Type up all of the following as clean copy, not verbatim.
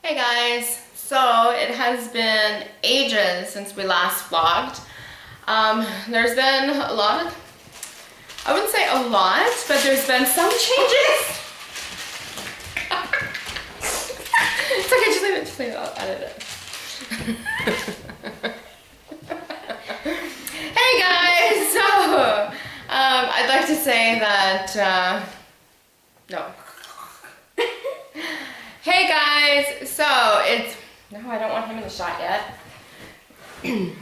Hey guys, so it has been ages since we last vlogged. There's been a lot of, I wouldn't say a lot, but there's been some changes. It's okay, just leave it, I'll edit it. Hey guys, so I'd like to say that, no. Hey guys, so it's, no, I don't want him in the shot yet. 1,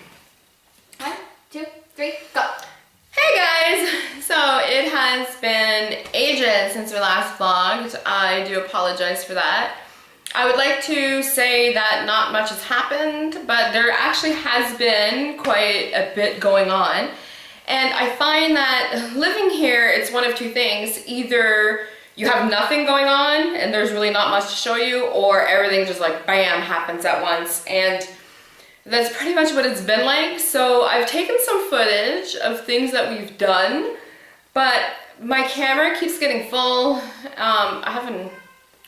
2, 3, go. Hey guys, so it has been ages since we last vlogged. I do apologize for that. I would like to say that not much has happened, but there actually has been quite a bit going on. And I find that living here, it's one of two things. Either you have nothing going on and there's really not much to show you, or everything just like bam happens at once, and that's pretty much what it's been like. So I've taken some footage of things that we've done, but my camera keeps getting full. I have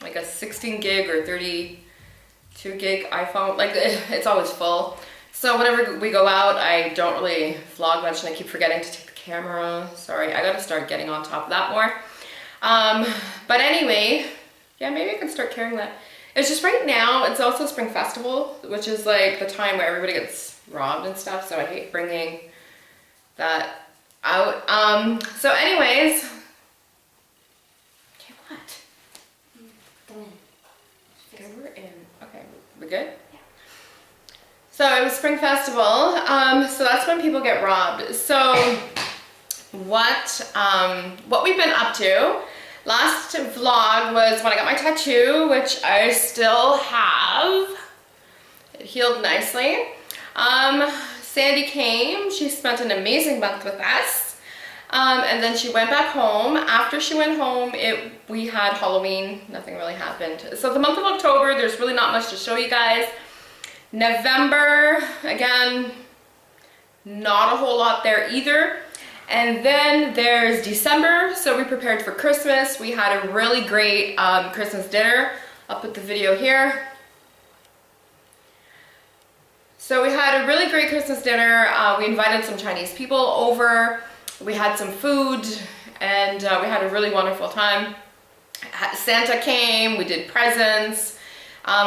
like a 16 gig or 32 gig iPhone, like it's always full. So whenever we go out, I don't really vlog much and I keep forgetting to take the camera. Sorry, I gotta start getting on top of that more. But anyway, yeah, maybe I can start carrying that. It's just right now, it's also Spring Festival, which is like the time where everybody gets robbed and stuff, so I hate bringing that out. So anyways, okay, what? Go in. Okay, we're in. Okay, we good? Yeah. So it was Spring Festival, so that's when people get robbed. So what we've been up to, last vlog was when I got my tattoo, which I still have. It healed nicely. Sandy came, she spent an amazing month with us, and then she went back home. After she went home, we had Halloween, nothing really happened. So the month of October, there's really not much to show you guys. November, again, not a whole lot there either. And then there's December, so we prepared for Christmas. We had a really great Christmas dinner. I'll put the video here. So we had a really great Christmas dinner. We invited some Chinese people over. We had some food, and we had a really wonderful time. Santa came, we did presents.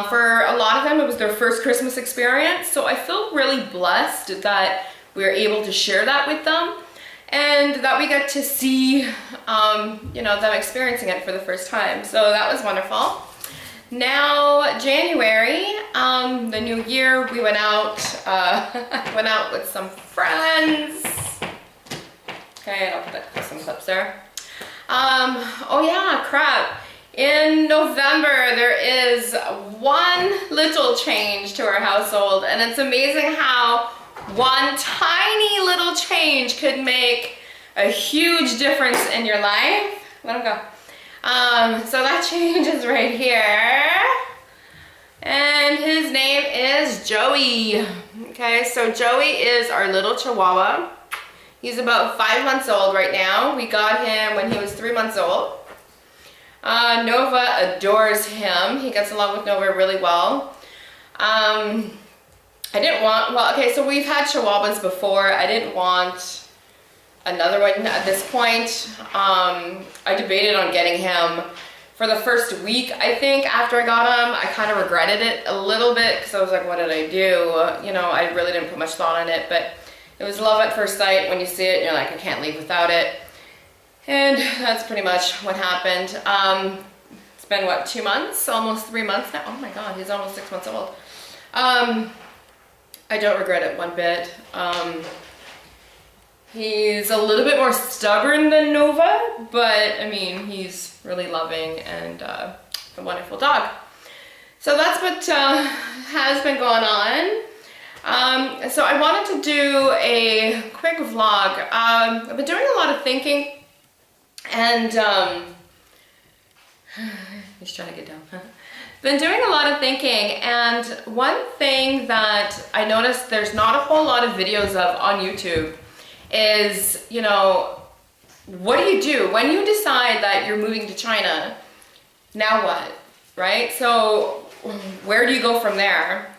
For a lot of them, it was their first Christmas experience, so I feel really blessed that we were able to share that with them. And that we get to see, you know, them experiencing it for the first time. So that was wonderful. Now, January, the new year, we went out, went out with some friends. Okay, and I'll put some clips there. Oh yeah, crap. In November, there is one little change to our household, and it's amazing how one tiny little change could make a huge difference in your life. Let him go. So that change is right here. And his name is Joey. Okay, so Joey is our little Chihuahua. He's about 5 months old right now. We got him when he was 3 months old. Nova adores him. He gets along with Nova really well. I didn't want, well, okay, so we've had Chihuahuas before. I didn't want another one at this point. I debated on getting him for the first week, I think, after I got him. I kind of regretted it a little bit because I was like, what did I do? You know, I really didn't put much thought on it, but it was love at first sight. When you see it, you're like, I can't leave without it. And that's pretty much what happened. It's been, what, 2 months? Almost 3 months now. Oh my God, he's almost 6 months old. I don't regret it one bit. He's a little bit more stubborn than Nova, but I mean, he's really loving and a wonderful dog. So that's what has been going on. So I wanted to do a quick vlog. I've been doing a lot of thinking, and he's trying to get down. Been doing a lot of thinking, and one thing that I noticed there's not a whole lot of videos of on YouTube is, you know, what do you do when you decide that you're moving to China? Now what? right? So where do you go from there?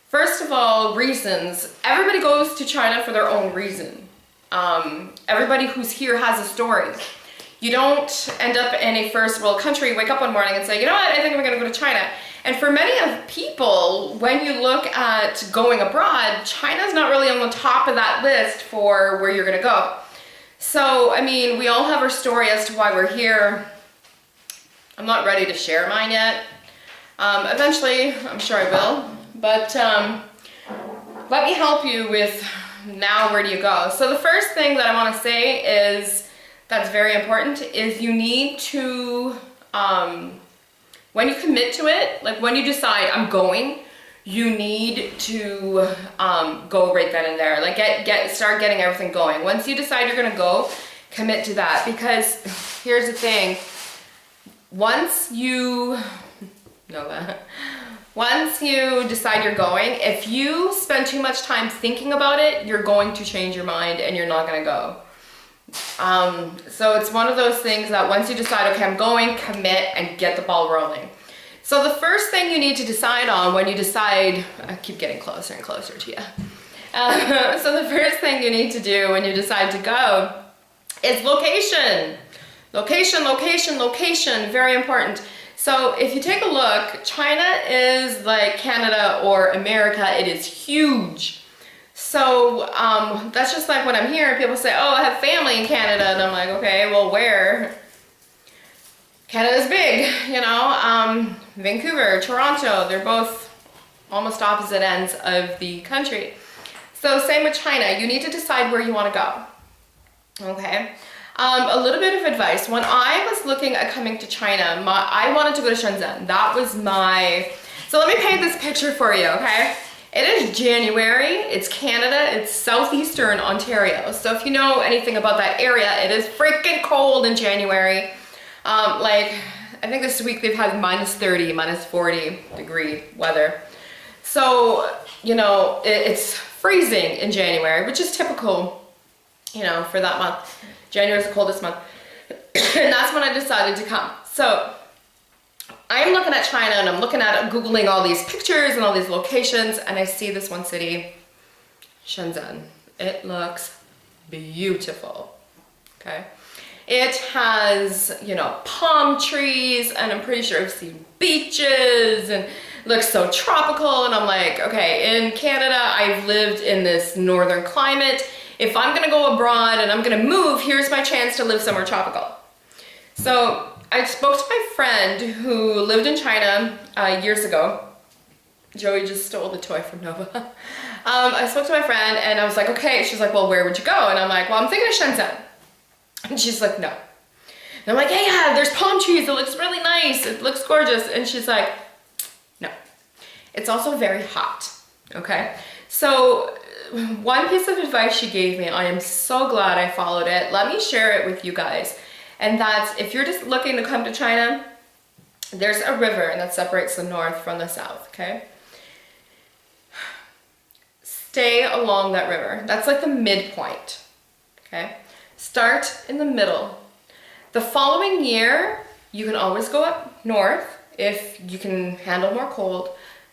First of all, reasons. Everybody goes to China for their own reason. Everybody who's here has a story. You don't end up in a first world country, wake up one morning and say, you know what, I think I'm gonna go to China. And for many of people, when you look at going abroad, China's not really on the top of that list for where you're gonna go. So, I mean, we all have our story as to why we're here. I'm not ready to share mine yet. Eventually, I'm sure I will. But let me help you with now where do you go. So the first thing that I want to say is that's very important is you need to, when you commit to it, like when you decide I'm going, you need to go right then and there. Like start getting everything going. Once you decide you're gonna go, commit to that. Because here's the thing, once you decide you're going, if you spend too much time thinking about it, you're going to change your mind and you're not gonna go. So it's one of those things that once you decide, okay, I'm going, commit and get the ball rolling. So the first thing you need to decide on when you decide, I keep getting closer and closer to you. So the first thing you need to do when you decide to go is location. Location, location, location, very important. So if you take a look, China is like Canada or America, it is huge. So that's just like when I'm here, people say, oh, I have family in Canada. And I'm like, okay, well, where? Canada's big, you know, Vancouver, Toronto, they're both almost opposite ends of the country. So same with China, you need to decide where you want to go, okay? A little bit of advice, when I was looking at coming to China, I wanted to go to Shenzhen. That was so let me paint this picture for you, okay? It is January, it's Canada, it's southeastern Ontario. So if you know anything about that area, it is freaking cold in January. Like, I think this week they've had minus 30, minus 40 degree weather. So, you know, it's freezing in January, which is typical, you know, for that month. January is the coldest month. And that's when I decided to come. So, I'm looking at China and I'm looking at Googling all these pictures and all these locations, and I see this one city, Shenzhen. It looks beautiful, okay? It has, you know, palm trees, and I'm pretty sure I've seen beaches, and it looks so tropical, and I'm like, okay, in Canada, I've lived in this northern climate. If I'm gonna go abroad and I'm gonna move, here's my chance to live somewhere tropical. So I spoke to my friend who lived in China years ago. Joey just stole the toy from Nova. I spoke to my friend and I was like, okay, she's like, well, where would you go? And I'm like, well, I'm thinking of Shenzhen. And she's like, no. And I'm like, hey, yeah, there's palm trees. It looks really nice. It looks gorgeous. And she's like, no. It's also very hot, okay? So one piece of advice she gave me, I am so glad I followed it. Let me share it with you guys. And that's, if you're just looking to come to China, there's a river that separates the north from the south, okay? Stay along that river. That's like the midpoint, okay? Start in the middle. The following year, you can always go up north if you can handle more cold,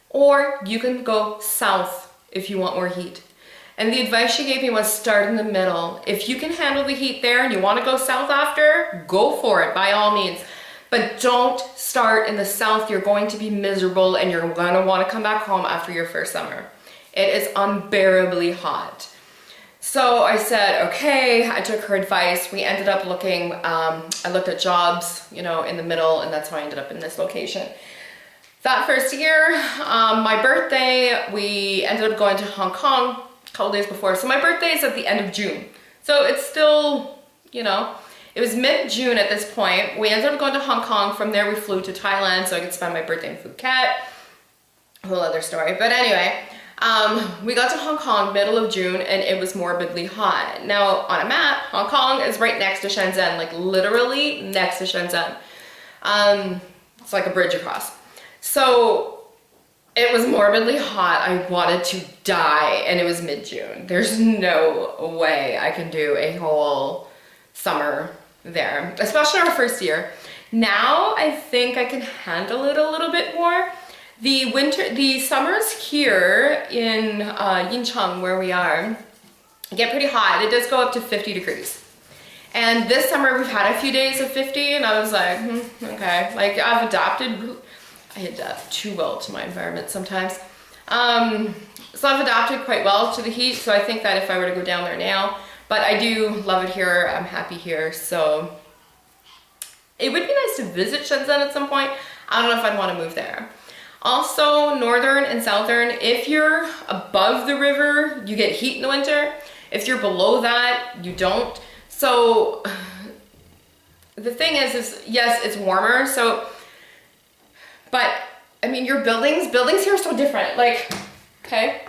or you can go south if you want more heat. And the advice she gave me was start in the middle. If you can handle the heat there and you want to go south after, go for it by all means. But don't start in the south. You're going to be miserable and you're going to want to come back home after your first summer. It is unbearably hot. So I said, okay, I took her advice. We ended up looking, I looked at jobs, you know, in the middle, and that's how I ended up in this location. That first year, my birthday, we ended up going to Hong Kong a couple days before. So my birthday is at the end of June. So it's still, you know, it was mid-June at this point. We ended up going to Hong Kong. From there, we flew to Thailand so I could spend my birthday in Phuket. A whole other story. But anyway, we got to Hong Kong middle of June and it was morbidly hot. Now on a map, Hong Kong is right next to Shenzhen, like literally next to Shenzhen. It's like a bridge across. So it was morbidly hot. I wanted to die and it was mid-June. There's no way I can do a whole summer there, especially our first year. Now I think I can handle it a little bit more. The summers here in Yincheng, where we are, get pretty hot. It does go up to 50 degrees. And this summer we've had a few days of 50 and I was like, okay. Like I've adapted, I adapt too well to my environment sometimes. So I've adapted quite well to the heat. So I think that if I were to go down there now, but I do love it here. I'm happy here. So it would be nice to visit Shenzhen at some point. I don't know if I'd want to move there. Also, northern and southern, if you're above the river, you get heat in the winter. If you're below that, you don't. So the thing is yes, it's warmer. So, but I mean, your buildings here are so different. Like, okay,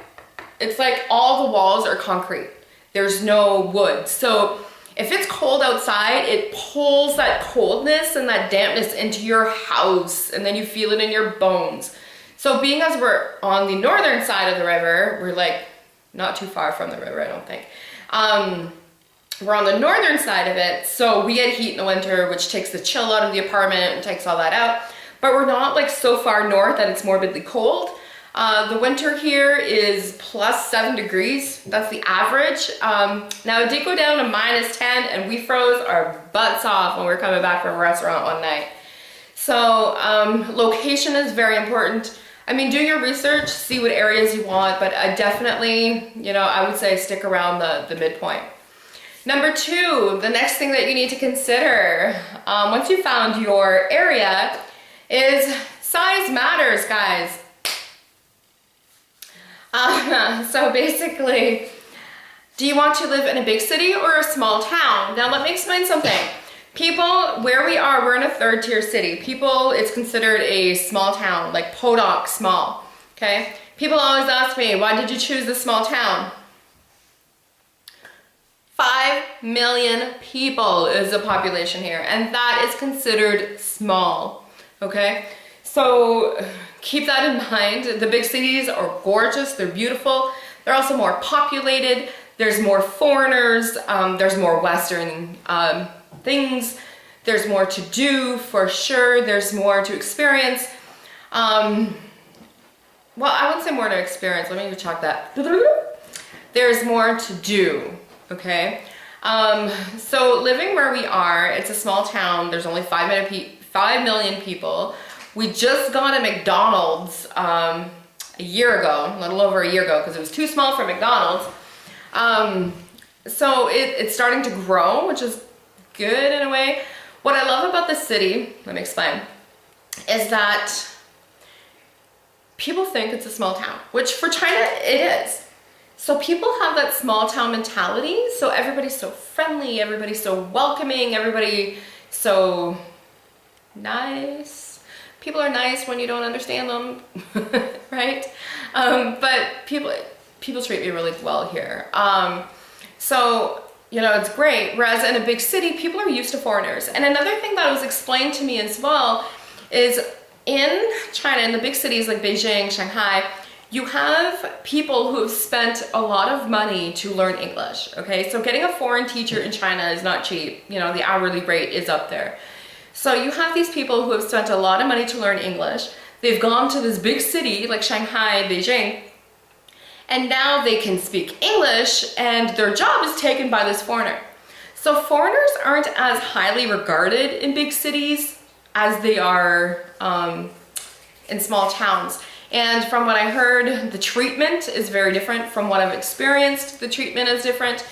it's like all the walls are concrete. There's no wood. So if it's cold outside, it pulls that coldness and that dampness into your house, and then you feel it in your bones. So being as we're on the northern side of the river, we're like not too far from the river, I don't think. We're on the northern side of it, so we get heat in the winter, which takes the chill out of the apartment and takes all that out. But we're not like so far north that it's morbidly cold. The winter here is plus 7 degrees. That's the average. Now it did go down to -10 and we froze our butts off when we were coming back from a restaurant one night. So location is very important. I mean, do your research, see what areas you want, but I definitely, you know, I would say stick around the midpoint. Number 2, the next thing that you need to consider once you found your area is size matters, guys. So basically, do you want to live in a big city or a small town? Now let me explain something. People, where we are, we're in a 3rd tier city. People, it's considered a small town, like Podok small, okay? People always ask me, why did you choose this small town? 5 million people is the population here, and that is considered small, okay? So keep that in mind. The big cities are gorgeous, they're beautiful. They're also more populated. There's more foreigners, there's more Western things. There's more to do for sure. There's more to experience. Well, I wouldn't say more to experience. Let me check that. There's more to do, okay? So living where we are, it's a small town. There's only 5 million people. We just got a McDonald's a year ago, a little over a year ago, because it was too small for McDonald's. So it's starting to grow, which is good in a way. What I love about the city, let me explain, is that people think it's a small town, which for China it is. So people have that small town mentality. So everybody's so friendly, everybody's so welcoming, everybody so nice. People are nice when you don't understand them, right? But people treat me really well here. So, you know, it's great. Whereas in a big city, people are used to foreigners. And another thing that was explained to me as well is in China, in the big cities like Beijing, Shanghai, you have people who have spent a lot of money to learn English, okay? So getting a foreign teacher in China is not cheap. You know, the hourly rate is up there. So you have these people who have spent a lot of money to learn English. They've gone to this big city like Shanghai, Beijing, and now they can speak English and their job is taken by this foreigner. So foreigners aren't as highly regarded in big cities as they are in small towns. And from what I heard, the treatment is very different. From what I've experienced, the treatment is different.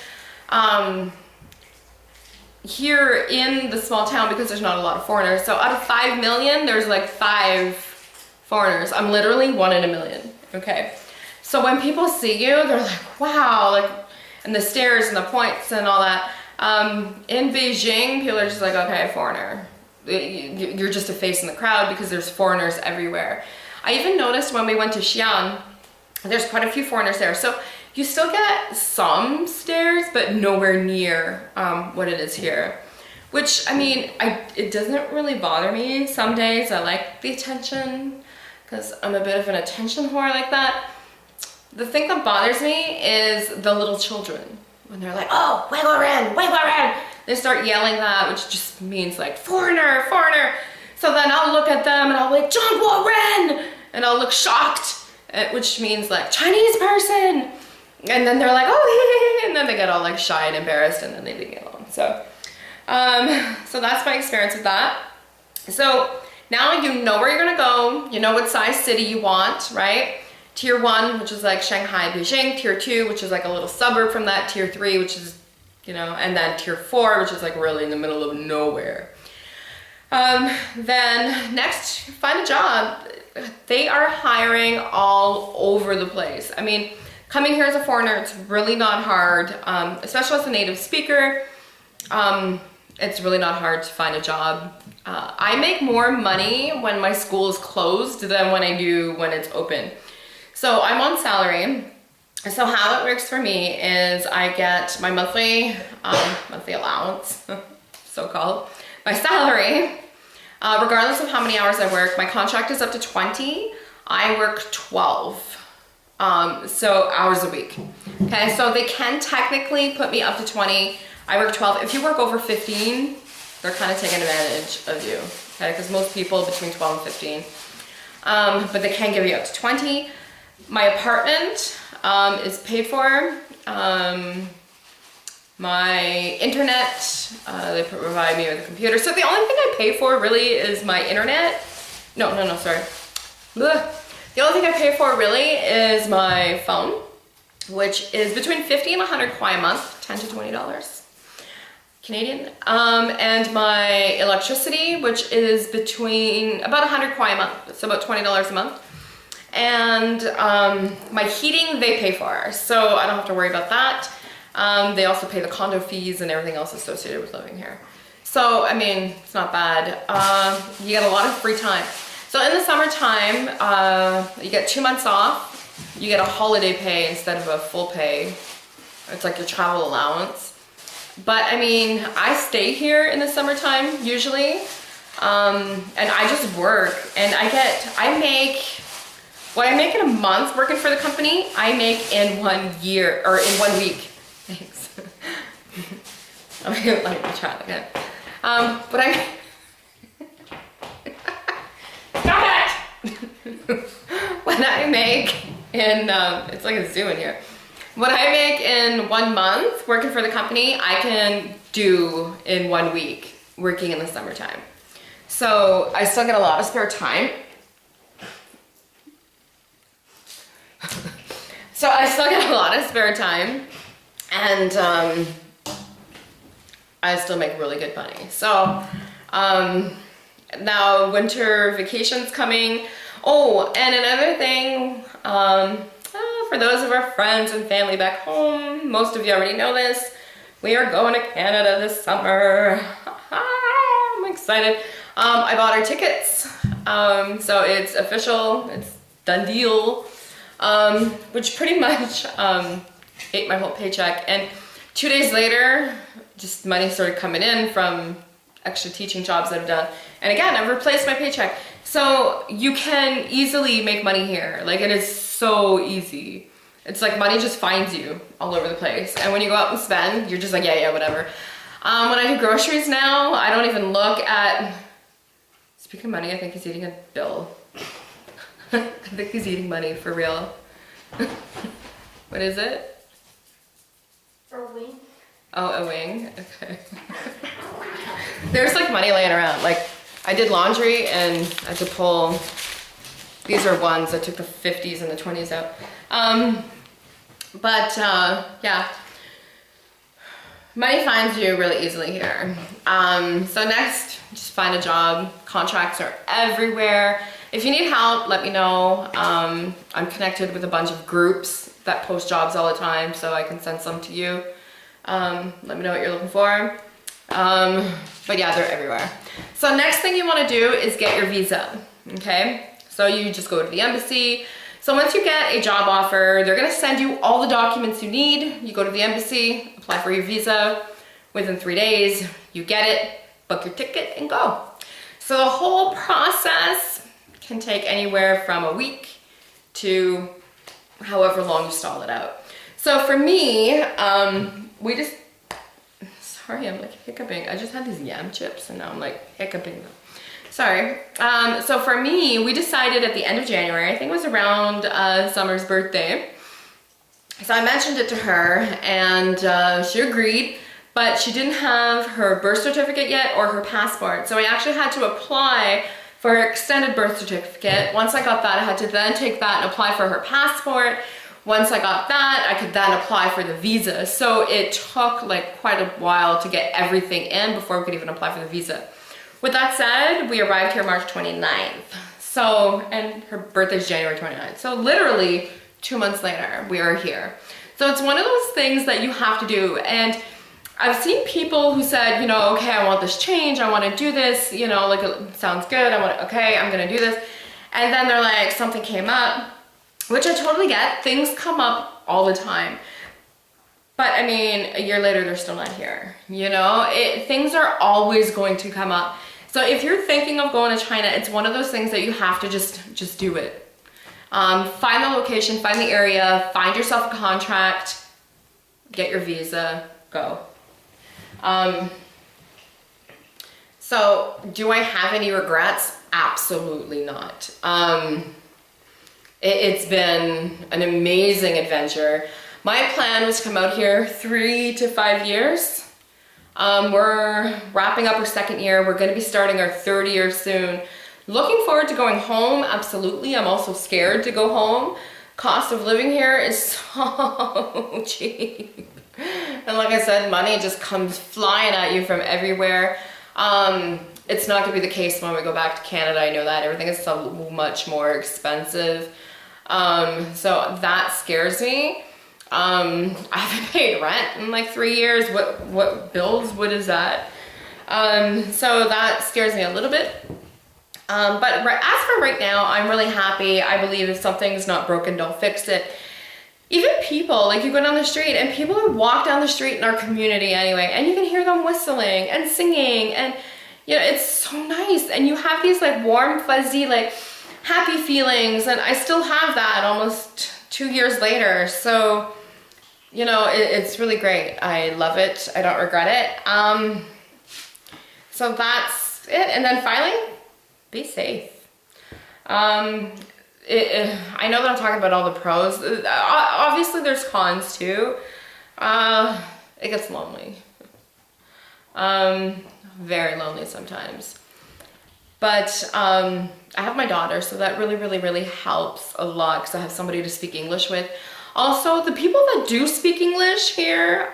Here in the small town, because there's not a lot of foreigners, so out of 5 million, there's like 5 foreigners. I'm literally 1 in a million, okay? So when people see you, they're like, wow, like, and the stares and the points and all that. In Beijing, people are just like, okay, foreigner. You're just a face in the crowd because there's foreigners everywhere. I even noticed when we went to Xi'an, there's quite a few foreigners there. So you still get some stares, but nowhere near what it is here. Which, I mean, it doesn't really bother me. Some days I like the attention because I'm a bit of an attention whore like that. The thing that bothers me is the little children. When they're like, oh, wiggle around, They start yelling that, which just means like foreigner, foreigner. So then I'll look at them and I'll be like, Zhongguo Ren! And I'll look shocked, which means like Chinese person. And then they're like, oh, and then they get all like shy and embarrassed and then they leave me alone. So, so that's my experience with that. So now you know where you're gonna go, you know what size city you want, right? Tier 1, which is like Shanghai, Beijing. Tier 2, which is like a little suburb from that. Tier 3, which is, you know, and then Tier 4, which is like really in the middle of nowhere. Then next, find a job. They are hiring all over the place. I mean, coming here as a foreigner, it's really not hard, especially as a native speaker. It's really not hard to find a job. I make more money when my school is closed than when I do when it's open. So I'm on salary. So how it works for me is I get my monthly allowance, so-called, my salary, regardless of how many hours I work. My contract is up to 20. I work 12, so hours a week. Okay, so they can technically put me up to 20. I work 12. If you work over 15, they're kind of taking advantage of you, okay? Because most people between 12 and 15, but they can give you up to 20. My apartment is paid for. My internet, they provide me with a computer. So the only thing I pay for really is my internet. No, sorry. Ugh. The only thing I pay for really is my phone, which is between 50 and 100 kwai a month, $10 to $20 Canadian. And my electricity, which is between about 100 kwai a month, so about $20 a month. And my heating, they pay for, so I don't have to worry about that. They also pay the condo fees and everything else associated with living here. So, I mean, it's not bad. You get a lot of free time. So in the summertime, you get 2 months off. You get a holiday pay instead of a full pay. It's like your travel allowance. But I mean, I stay here in the summertime usually. And I just work and I make, what I make in a month working for the company, I make in 1 year, or in 1 week. Thanks. Let me try it again. But I, stop it! What I make in, it's like a zoo in here. What I make in 1 month working for the company, I can do in 1 week working in the summertime. So I still get a lot of spare time. So I still get a lot of spare time, and I still make really good money. So now winter vacation's coming. Oh, and another thing, for those of our friends and family back home, most of you already know this, we are going to Canada this summer. I'm excited. I bought our tickets, so it's official, it's done deal. Which pretty much ate my whole paycheck, and 2 days later just money started coming in from extra teaching jobs that I've done, and again I've replaced my paycheck. So you can easily make money here, like it is so easy. It's like money just finds you all over the place, and when you go out and spend, you're just like yeah whatever. When I do groceries now, I don't even look at, speaking of money, I think he's eating a bill. I think he's eating money for real. What is it? A wing. Oh, a wing? Okay. There's like money laying around. Like I did laundry and I had to pull, these are ones, I took the 50s and the 20s out. Yeah. Money finds you really easily here. So next, just find a job. Contracts are everywhere. If you need help, let me know. I'm connected with a bunch of groups that post jobs all the time, so I can send some to you. Let me know what you're looking for. But yeah, they're everywhere. So next thing you want to do is get your visa, okay? So you just go to the embassy. So once you get a job offer, they're gonna send you all the documents you need. You go to the embassy, apply for your visa. Within 3 days, you get it, book your ticket, and go. So the whole process can take anywhere from a week to however long you stall it out. So for me, Sorry, I'm like hiccuping. I just had these yam chips and now I'm like hiccuping them. Sorry. So for me, we decided at the end of January, I think it was around Summer's birthday. So I mentioned it to her and she agreed, but she didn't have her birth certificate yet or her passport. So I actually had to apply for her extended birth certificate. Once I got that, I had to then take that and apply for her passport. Once I got that, I could then apply for the visa. So it took like quite a while to get everything in before we could even apply for the visa. With that said, we arrived here March 29th. So, and her birthday's January 29th. So literally 2 months later, we are here. So it's one of those things that you have to do. And I've seen people who said, you know, okay, I want this change. I want to do this, you know, like it sounds good. Okay, I'm going to do this. And then they're like, something came up, which I totally get. Things come up all the time. But I mean, a year later, they're still not here. You know, things are always going to come up. So if you're thinking of going to China, it's one of those things that you have to just do it. Find the location, find the area, find yourself a contract, get your visa, go. So do I have any regrets? Absolutely not. It's been an amazing adventure. My plan was to come out here 3 to 5 years. We're wrapping up our 2nd year. We're going to be starting our 3rd year soon. Looking forward to going home, absolutely. I'm also scared to go home. Cost of living here is so cheap. And like I said, money just comes flying at you from everywhere. It's not going to be the case when we go back to Canada. I know that everything is so much more expensive. So that scares me. I haven't paid rent in like 3 years. What bills? What is that? So that scares me a little bit. But as for right now, I'm really happy. I believe if something's not broken, don't fix it. Even people, like you go down the street and people who walk down the street in our community anyway, and you can hear them whistling and singing, and you know, it's so nice. And you have these like warm, fuzzy, like happy feelings, and I still have that almost 2 years later. So, you know, it's really great. I love it. I don't regret it. So that's it. And then finally, be safe. I know that I'm talking about all the pros. Obviously there's cons too. It gets lonely. Very lonely sometimes. But I have my daughter, so that really helps a lot because I have somebody to speak English with. Also, the people that do speak English here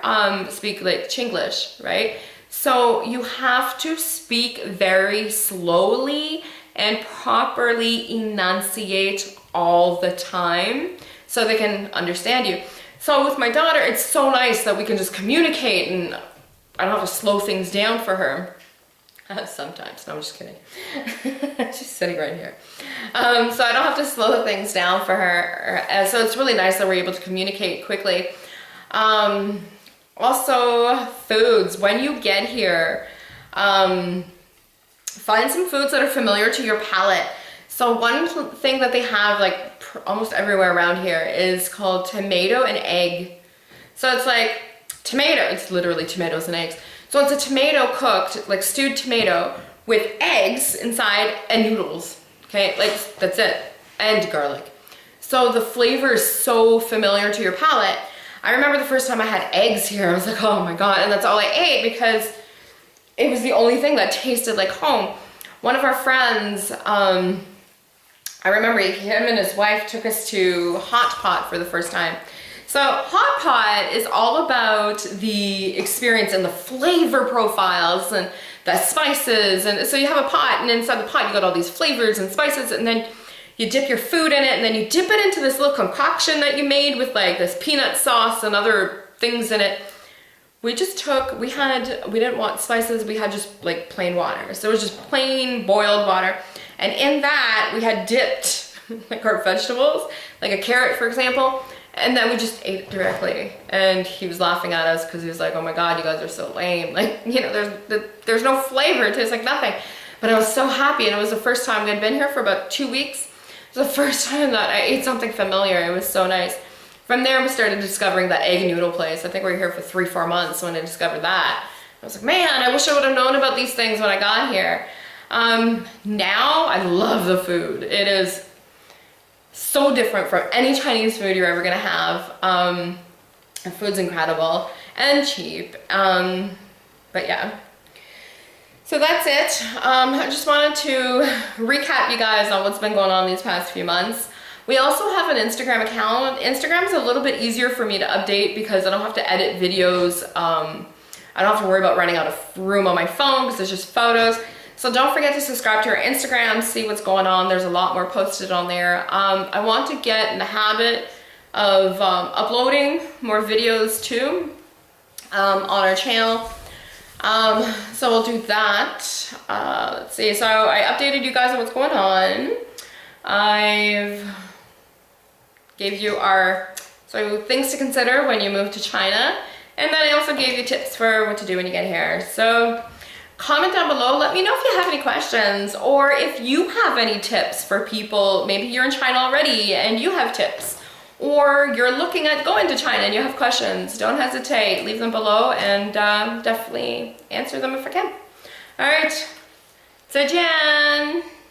speak like Chinglish, right? So you have to speak very slowly and properly enunciate all the time so they can understand you. So with my daughter, it's so nice that we can just communicate and I don't have to slow things down for her. Sometimes, no, I'm just kidding. She's sitting right here. So I don't have to slow things down for her. So it's really nice that we're able to communicate quickly. Also, foods. When you get here, find some foods that are familiar to your palate. So one thing that they have like almost everywhere around here is called tomato and egg. So it's like tomato, it's literally tomatoes and eggs. So it's a tomato cooked, like stewed tomato with eggs inside and noodles, okay? Like that's it, and garlic. So the flavor is so familiar to your palate. I remember the first time I had eggs here, I was like, oh my God, and that's all I ate because it was the only thing that tasted like home. One of our friends, I remember him and his wife took us to Hot Pot for the first time. So Hot Pot is all about the experience and the flavor profiles and the spices. And so you have a pot, and inside the pot you got all these flavors and spices, and then you dip your food in it, and then you dip it into this little concoction that you made with like this peanut sauce and other things in it. We didn't want spices, we had just like plain water. So it was just plain boiled water. And in that we had dipped like our vegetables, like a carrot for example, and then we just ate it directly. And he was laughing at us because he was like, oh my God, you guys are so lame. Like, you know, there's no flavor, it tastes like nothing. But I was so happy, and it was the first time. We had been here for about 2 weeks. It was the first time that I ate something familiar. It was so nice. From there, we started discovering that egg noodle place. I think we were here for 3-4 months when I discovered that. I was like, man, I wish I would have known about these things when I got here. Now I love the food. It is so different from any Chinese food you're ever gonna have. The food's incredible and cheap. But yeah. So that's it. I just wanted to recap you guys on what's been going on these past few months. We also have an Instagram account. Instagram's a little bit easier for me to update because I don't have to edit videos. I don't have to worry about running out of room on my phone because it's just photos. So don't forget to subscribe to our Instagram, see what's going on. There's a lot more posted on there. I want to get in the habit of uploading more videos too on our channel. So we'll do that. Let's see, so I updated you guys on what's going on. I've gave you things to consider when you move to China, and then I also gave you tips for what to do when you get here. So comment down below, let me know if you have any questions, or if you have any tips for people. Maybe you're in China already and you have tips, or you're looking at going to China and you have questions. Don't hesitate, leave them below, and definitely answer them if I can. All right, 再见。